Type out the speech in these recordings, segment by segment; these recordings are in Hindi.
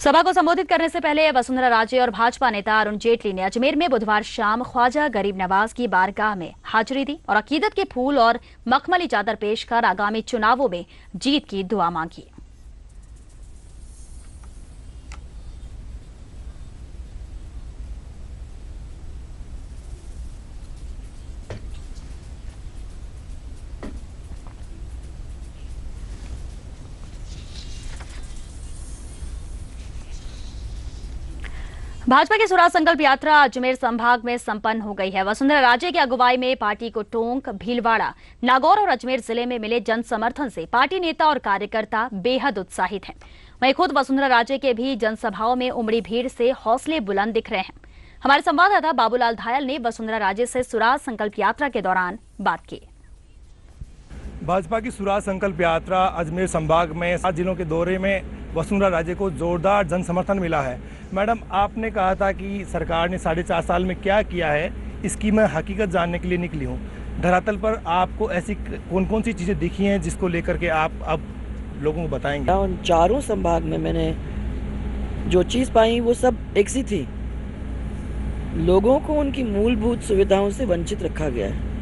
सभा को संबोधित करने से पहले वसुंधरा राजे और भाजपा नेता अरुण जेटली ने अजमेर में बुधवार शाम ख्वाजा गरीब नवाज की बारगाह में हाजिरी दी और अकीदत के फूल और मखमली चादर पेश कर आगामी चुनावों में जीत की दुआ मांगी। भाजपा की स्वराज संकल्प यात्रा अजमेर संभाग में संपन्न हो गई है। वसुंधरा राजे की अगुवाई में पार्टी को टोंक, भीलवाड़ा, नागौर और अजमेर जिले में मिले जन समर्थन से पार्टी नेता और कार्यकर्ता बेहद उत्साहित हैं। वहीं खुद वसुंधरा राजे के भी जनसभाओं में उमड़ी भीड़ से हौसले बुलंद दिख रहे हैं। हमारे संवाददाता बाबूलाल धायल ने वसुंधरा राजे से स्वराज संकल्प यात्रा के दौरान बात की। भाजपा की स्वराज संकल्प यात्रा अजमेर संभाग में 7 जिलों के दौरे में वसुंधरा राजे को जोरदार जन समर्थन मिला है। मैडम, आपने कहा था कि सरकार ने 4.5 साल में क्या किया है, इसकी मैं हकीकत जानने के लिए निकली हूँ। धरातल पर आपको ऐसी कौन कौन सी चीज़ें दिखी हैं जिसको लेकर के आप अब लोगों को बताएंगे? उन चारों संभाग में मैंने जो चीज़ पाई वो सब एक सी थी। लोगों को उनकी मूलभूत सुविधाओं से वंचित रखा गया है।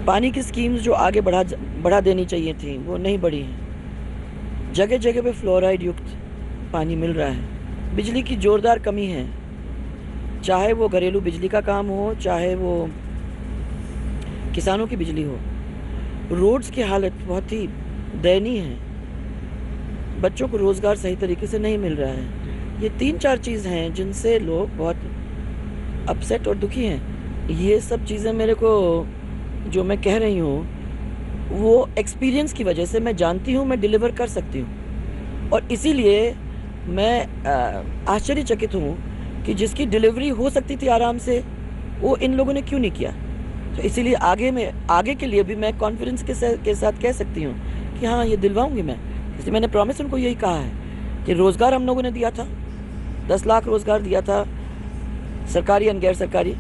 पानी की स्कीम्स जो आगे बढ़ा देनी चाहिए थी वो नहीं बढ़ी हैं। जगह जगह पे फ्लोराइड युक्त पानी मिल रहा है। बिजली की जोरदार कमी है, चाहे वो घरेलू बिजली का काम हो, चाहे वो किसानों की बिजली हो। रोड्स की हालत बहुत ही दयनीय है। बच्चों को रोज़गार सही तरीके से नहीं मिल रहा है। ये 3-4 चीज़ हैं जिनसे लोग बहुत अपसेट और दुखी हैं। ये सब चीज़ें मेरे को जो मैं कह रही हूँ वो एक्सपीरियंस की वजह से मैं जानती हूँ, मैं डिलीवर कर सकती हूँ। और इसीलिए मैं आश्चर्यचकित हूँ कि जिसकी डिलीवरी हो सकती थी आराम से, वो इन लोगों ने क्यों नहीं किया। तो इसीलिए आगे के लिए भी मैं कॉन्फिडेंस के साथ कह सकती हूँ कि हाँ, ये दिलवाऊंगी मैं। इसलिए मैंने प्रॉमिस उनको यही कहा है कि रोज़गार हम लोगों ने दिया था, 10 लाख रोज़गार दिया था, सरकारी और गैर सरकारी।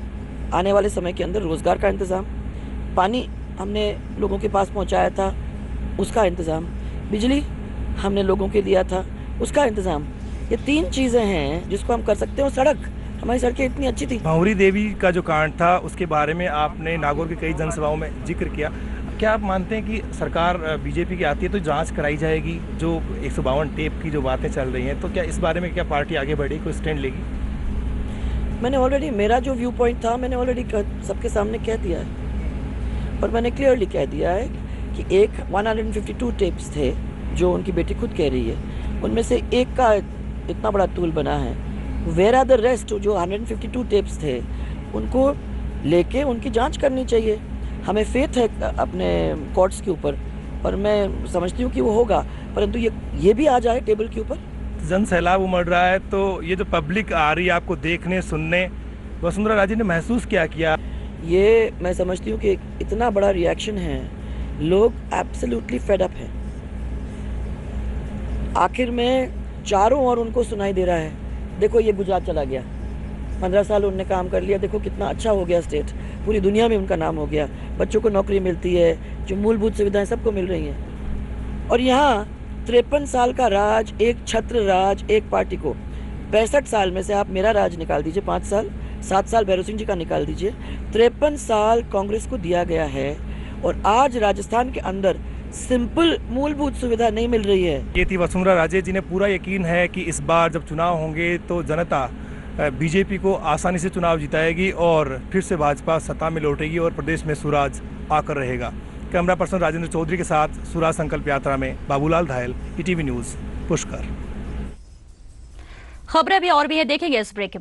आने वाले समय के अंदर रोज़गार का इंतज़ाम, पानी हमने लोगों के पास पहुंचाया था, उसका इंतज़ाम, बिजली हमने लोगों के दिया था, उसका इंतज़ाम। ये 3 चीज़ें हैं जिसको हम कर सकते हैं। और सड़क, हमारी सड़कें इतनी अच्छी थी। भंवरी देवी का जो कांड था उसके बारे में आपने नागौर की कई जनसभाओं में जिक्र किया। क्या आप मानते हैं कि सरकार बीजेपी की आती है तो जांच कराई जाएगी? जो 152 टेप की जो बातें चल रही हैं, तो क्या इस बारे में क्या पार्टी आगे बढ़ेगी, कोई स्टैंड लेगी? मैंने ऑलरेडी, मेरा जो व्यू पॉइंट था मैंने ऑलरेडी सबके सामने कह दिया है। और मैंने क्लियरली कह दिया है कि 152 टेप्स थे जो उनकी बेटी खुद कह रही है, उनमें से एक का इतना बड़ा तूल बना है। Where are the rest? जो 152 टेप्स थे उनको लेके उनकी जांच करनी चाहिए। हमें फेथ है अपने कोर्ट्स के ऊपर और मैं समझती हूँ कि वो होगा, परंतु ये भी आ जाए टेबल के ऊपर। जन सैलाब उमड़ रहा है, तो ये जो पब्लिक आ रही है आपको देखने सुनने, वसुंधरा राजे ने महसूस क्या किया? ये मैं समझती हूँ कि इतना बड़ा रिएक्शन है, लोग एब्सोल्युटली फेड अप हैं। आखिर में चारों ओर उनको सुनाई दे रहा है, देखो ये गुजरात चला गया, 15 साल उनने काम कर लिया, देखो कितना अच्छा हो गया स्टेट, पूरी दुनिया में उनका नाम हो गया, बच्चों को नौकरी मिलती है, जो मूलभूत सुविधाएं सबको मिल रही हैं। और यहाँ 53 साल का राज, एक छत्र राज, एक पार्टी को 65 साल में से आप मेरा राज निकाल दीजिए, 5 साल, 7 साल भैरव सिंह जी का निकाल दीजिए, 53 साल कांग्रेस को दिया गया है। और आज राजस्थान के अंदर सिंपल मूलभूत सुविधा नहीं मिल रही है। ये थी वसुंधरा राजे, जिन्हें पूरा यकीन है कि इस बार जब चुनाव होंगे तो जनता बीजेपी को आसानी से चुनाव जिताएगी और फिर से भाजपा सत्ता में लौटेगी और प्रदेश में स्वराज आकर रहेगा। कैमरा पर्सन राजेंद्र चौधरी के साथ स्वराज संकल्प यात्रा में बाबूलाल धायल, ईटीवी न्यूज़, पुष्कर। खबरें भी और भी है, देखेंगे इस ब्रेक के बाद।